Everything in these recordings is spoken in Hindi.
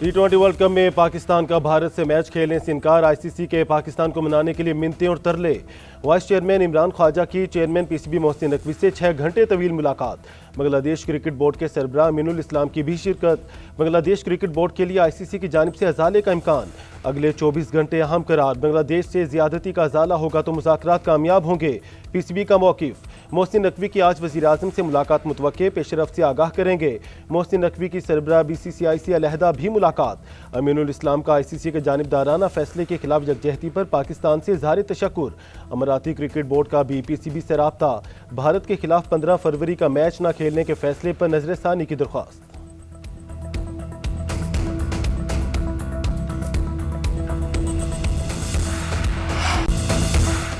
T20 वर्ल्ड कप में पाकिस्तान का भारत से मैच खेलने से इनकार, आईसीसी के पाकिस्तान को मनाने के लिए मिन्नतें और तरले। वाइस चेयरमैन इमरान ख्वाजा की चेयरमैन पीसीबी मोहसिन नकवी से 6 घंटे तवील मुलाकात। बांग्लादेश क्रिकेट बोर्ड के सरबराह अमीनुल इस्लाम की भी शिरकत। बांग्लादेश क्रिकेट बोर्ड के लिए आईसीसी की जानिब से अजाले का इम्कान। अगले 24 घंटे अहम करार, बांग्लादेश से ज्यादती का अजाला होगा तो मुज़ाकरात कामयाब होंगे, पीसीबी का मौक़िफ़। मोहसिन नकवी की आज वज़ीर आज़म से मुलाकात मुतवक्के, पेशरफ से आगाह करेंगे। मोहसिन नकवी की सरबराह बीसीसीआई से अलहदा भी मुलाकात। अमीनुल इस्लाम का आईसीसी के जानिबदाराना फैसले के खिलाफ यकजहती पर पाकिस्तान से इज़हार तशक्कुर। अमराती क्रिकेट बोर्ड का भी पीसीबी से राब्ता। भारत के खिलाफ 15 फरवरी का मैच न खेलने के फैसले पर नजरसानी की दरख्वास्त।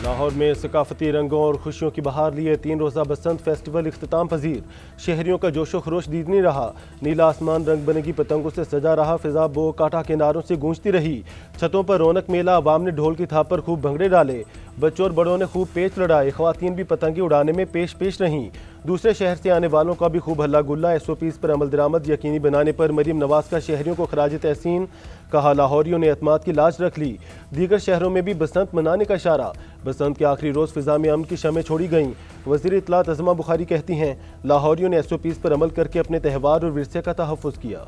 लाहौर में सकाफती रंगों और खुशियों की बहार लिए 3 रोज़ा बसंत फेस्टिवल इख्तिताम पजीर। शहरियों का जोशो खरोश दीदनी रहा। नीला आसमान रंग बिरंगी पतंगों से सजा रहा, फिजा बो काटा के नारों से गूंजती रही। छतों पर रौनक मेला, अवाम ने ढोल की थाप पर खूब भंगड़े डाले। बच्चों और बड़ों ने खूब पेच लड़ाए, ख्वातीन भी पतंगे उड़ाने में पेश रहीं। दूसरे शहर से आने वालों का भी खूब हल्ला गुल्ला। एसओपीज़ पर अमल दरामद यकीनी बनाने पर मरीम नवाज का शहरियों को खराज तहसीन। कहा, लाहौरियों ने एतमाद की लाज रख ली। दीगर शहरों में भी बसंत मनाने का इशारा। बसंत के आखिरी रोज़ फिजा में अमन की शमें छोड़ी गईं। वज़ीर इत्तलात अज़मा बुखारी कहती हैं, लाहौरियों ने एसओपीज़ पर अमल करके अपने त्यौहार और विरसे का तहफ़्फ़ुज़ किया।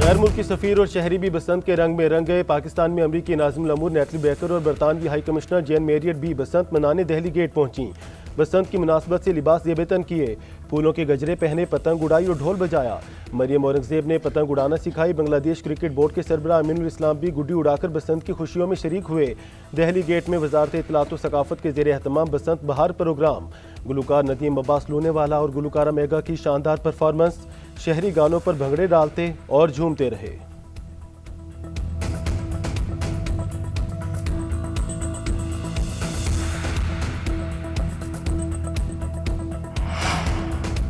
गैर मुल्की सफ़ीर और शहरी भी बसंत के रंग में रंग गए। पाकिस्तान में अमरीकी नाज़िम अमूर नेटली बेकर और बरतानवी हाई कमिश्नर जेन मेरियट भी बसंत मनाने दहली गेट पहुंची। बसंत की मुनासबत से लिबास ज़ेबतन किए, फूलों के गजरे पहने, पतंग उड़ाई और ढोल बजाया। मरियम औरंगज़ेब ने पतंग उड़ाना सिखाई। बांग्लादेश क्रिकेट बोर्ड के सरबराह अमीनुल इस्लाम भी गुड्डी उड़ाकर बसंत की खुशियों में शरीक हुए। दहली गेट में वजारत इत्तलात व सकाफत के ज़ेर एहतमाम बसंत बहार प्रोग्राम। गुलकार नदीम अब्बास लूनेवाला और गुलकारा मेगा की शानदार परफॉर्मेंस। शहरी गानों पर भंगड़े डालते और झूमते रहे।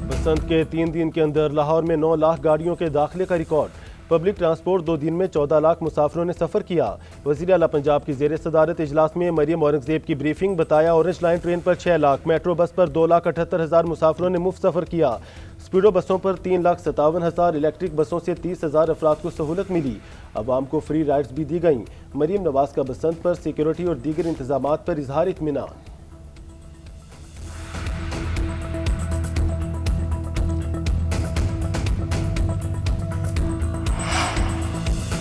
बसंत के 3 दिन के अंदर लाहौर में 9 लाख गाड़ियों के दाखिले का रिकॉर्ड। पब्लिक ट्रांसपोर्ट 2 दिन में 14 लाख मुसाफिरों ने सफ़र किया। वज़ीर आला पंजाब की ज़ेर सदारत इजलास में मरियम औरंगज़ेब की ब्रीफिंग। बताया, ऑरेंज लाइन ट्रेन पर 6 लाख, मेट्रो बस पर 2,78,000 मुसाफिरों ने मुफ्त सफ़र किया। स्पीडो बसों पर 3,57,000, इलेक्ट्रिक बसों से 30,000 अफराद को सहूलत मिली। अवाम को फ्री राइड्स भी दी गईं। मरियम नवाज का बसंत पर सिक्योरिटी और दीगर इंतजामात पर इजहार इत्मीनान।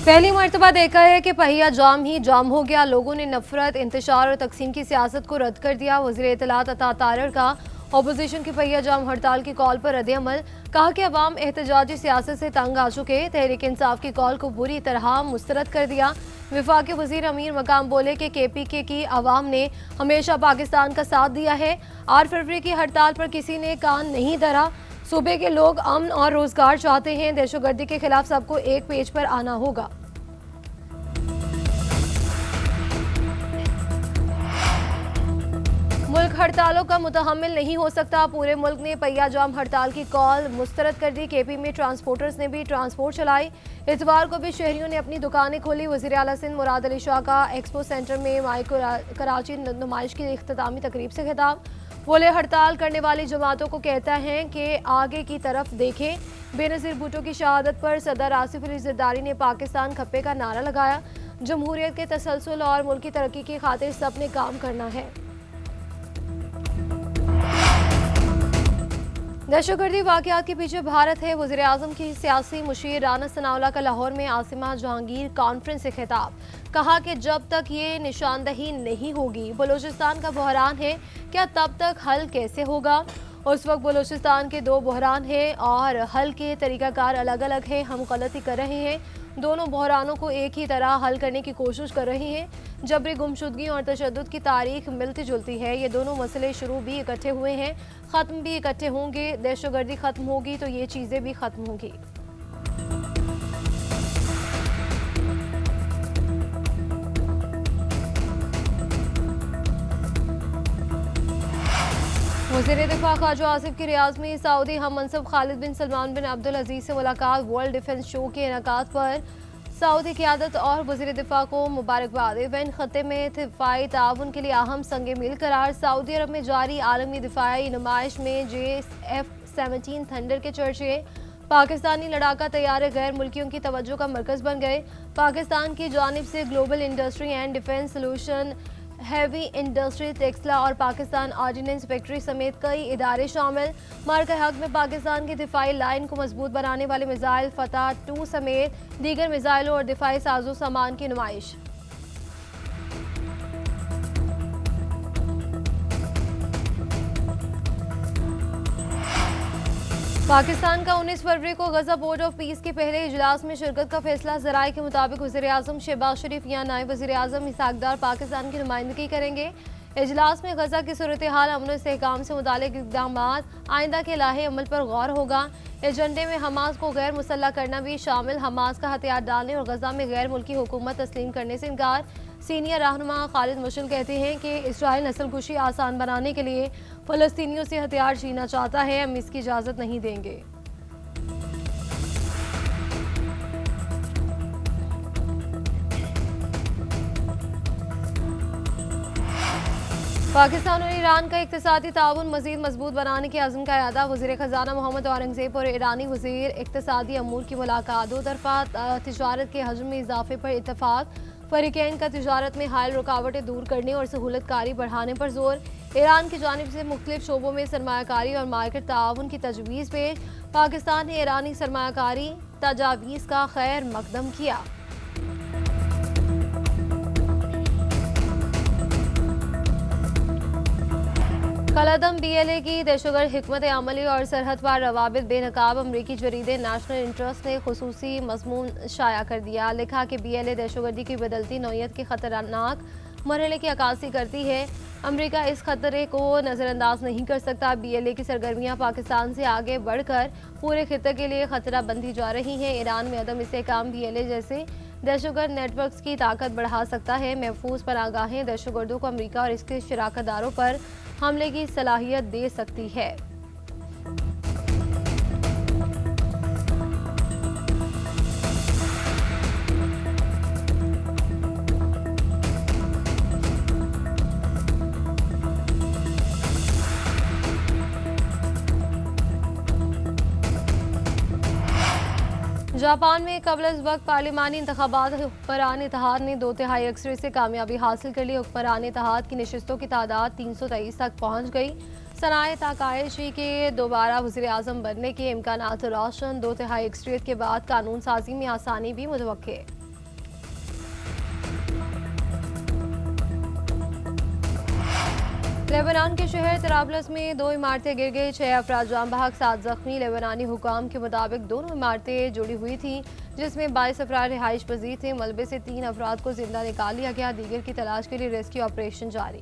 पहली मर्तबा देखा है कि पहिया जाम ही जाम हो गया। लोगों ने नफरत, इंतशार और तकसीम की सियासत को रद्द कर दिया। वज़ीर इत्तलात अता तारर का अपोजिशन की पहिया जाम हड़ताल की कॉल पर रद्द-ए-अमल। कहा कि अवाम एहतजाजी सियासत से तंग आ चुके, तहरीक इंसाफ की कॉल को बुरी तरह मुस्तरद कर दिया। विफाकी वज़ीर अमीर मकाम बोले कि केपीके की अवाम ने हमेशा पाकिस्तान का साथ दिया है। 8 फरवरी की हड़ताल पर किसी ने कान नहीं धरा। सूबे के लोग अमन और रोजगार चाहते हैं। दहशतगर्दी के खिलाफ सबको एक पेज पर आना होगा। मुल्क हड़तालों का मुतहम्मिल नहीं हो सकता। पूरे मुल्क ने पहिया जाम हड़ताल की कॉल मुस्तरद कर दी। केपी में ट्रांसपोर्टर्स ने भी ट्रांसपोर्ट चलाई। इतवार को भी शहरियों ने अपनी दुकानें खोली। वज़ीर आला सिंध मुराद अली शाह का एक्सपो सेंटर में माई कराची नुमाइश की इख्तितामी तकरीब से खिताब। बोले, हड़ताल करने वाली जमातों को कहता है कि आगे की तरफ देखें। बेनज़ीर भुट्टो की शहादत पर सदर आसिफ अली ज़रदारी ने पाकिस्तान खप्पे का नारा लगाया। जमहूरियत के तसलसल और मुल्क की तरक्की की खातिर सब ने काम करना है। दहशतगर्दी वाक़यात के पीछे भारत है। वज़ीर आज़म की सियासी मुशीर राना सनाउल्लाह का लाहौर में आसिमा जहांगीर कॉन्फ्रेंस से खिताब। कहा कि जब तक ये निशानदही नहीं होगी बलूचिस्तान का बहरान है, क्या तब तक हल कैसे होगा। उस वक्त बलूचिस्तान के 2 बहरान हैं और हल के तरीक़ाकार अलग अलग हैं। हम गलती कर रहे हैं, दोनों बहरानों को एक ही तरह हल करने की कोशिश कर रहे हैं। जबरी गुमशुदगी और तशद्दुद की तारीख मिलती जुलती है। ये दोनों मसले शुरू भी इकट्ठे हुए हैं, ख़त्म भी इकट्ठे होंगे। दहशतगर्दी ख़त्म होगी तो ये चीज़ें भी ख़त्म होंगी। वज़ीर दिफा ख्वाजा आसिफ की रियाज में सऊदी हम मनसब खालिद बिन सलमान बिन अब्दुल अजीज से मुलाकात। वर्ल्ड डिफेंस शो के इनेकाद पर सऊदी क़यादत और वज़ीर दिफा को मुबारकबाद। इवेंट खत्ते में दिफाई ताउन के लिए अहम संग मील करार। सऊदी अरब में जारी आलमी दिफाई नुमाइश में F-17 थंडर के चर्चे। पाकिस्तानी लड़ाका तैयारे गैर मुल्कियों की तवज्जो का मरकज बन गए। पाकिस्तान की जानिब से global industry and defence solution, heavy industry, Taxila और पाकिस्तान ऑर्डिनेंस फैक्ट्री समेत कई इदारे शामिल। मार्का हक में पाकिस्तान की दिफाई लाइन को मजबूत बनाने वाले मिसाइल फतह 2 समेत दीगर मिसाइलों और दिफाई साजो सामान की नुमाइश। पाकिस्तान का 19 फरवरी को गजा बोर्ड ऑफ पीस के पहले इजलास में शिरकत का फैसला। ज़राए के मुताबिक वज़ीर आज़म शहबाज शरीफ या नायब वज़ीर आज़म इसाकदार पाकिस्तान की नुमाइंदगी करेंगे। इजलास में गजा की सूरत हाल, अमन और इस्तेहकाम से मुतालिक इक़दाम, आइंदा के लाहे अमल पर गौर होगा। एजेंडे में हमास को गैर मुसल्लह करना भी शामिल। हमास का हथियार डालने और गजा में गैर मुल्की हुकूमत तस्लीम करने से इनकार। सीनियर रहनुमा खालिद मशल कहते हैं कि इसराइल नस्लकुशी आसान बनाने के लिए फ़लस्तीनियों से हथियार छीनना चाहता है, हम इसकी इजाज़त नहीं देंगे। पाकिस्तान और ईरान का इक़्तिसादी ताउन मज़ीद मजबूत बनाने के अज़्म का इरादा। वज़ीर ख़जाना मोहम्मद औरंगज़ेब और ईरानी वज़ीर इक़्तिसादी अमूर की मुलाकात। दो तरफ़ा तिजारत के हजम में इजाफे पर इत्तफ़ाक़। फ़रीक़ैन का तिजारत में हायल रुकावटें दूर करने और सहूलत कारी बढ़ाने पर जोर। ईरान की जानिब से मुख्तलिफ शोबों में सरमायाकारी और मार्केट ताउन की तजवीज़ पेश। पाकिस्तान ने ईरानी सरमायाकारी तजावीज़ का खैर मकदम किया। कलअदम BLA की दहशतगर्द हिकमत अमली और सरहद पार रवाबित बेनकाब। अमरीकी जरीदे नेशनल इंटरेस्ट ने खुसूसी मज़मून शाया कर दिया। लिखा कि BLA दहशतगर्दी की बदलती नौयत के खतरनाक मरहले की अक्कासी करती है। अमरीका इस खतरे को नज़रअंदाज नहीं कर सकता। BLA की सरगर्मियाँ पाकिस्तान से आगे बढ़कर पूरे खित्ते के लिए खतरा बनती जा रही हैं। ईरान में अदम इस्तेहकाम BLA जैसे दहशतगर्द नेटवर्क्स की ताकत बढ़ा सकता है। महफूज पनागाहें दहशतगर्दों को अमरीका और इसके शराकतदारों पर हमले की सलाहियत दे सकती है। जापान में कबल अज़ वक्त पार्लिमानी इंतखाबात हुक्मरान इत्तेहाद ने 2/3 अक्सरियत से कामयाबी हासिल कर ली। हुक्मरान इत्तेहाद की नशिस्तों की तादाद 323 तक पहुँच गई। सनाए ताकायशी के दोबारा वज़ीर आज़म बनने के इम्कानात रोशन। 2/3 अक्सरियत के बाद कानून साजी में आसानी भी मुतवक्के। लेबनान के शहर तराबलस में 2 इमारतें गिर गई, 6 अफराद जाम बहक, 7 जख्मी। लेबनानी हुकाम के मुताबिक दोनों इमारतें जुड़ी हुई थीं, जिसमें 22 अफराद रिहाइश पजीर थे। मलबे से 3 अफराद को जिंदा निकाल लिया गया। दीगर की तलाश के लिए रेस्क्यू ऑपरेशन जारी।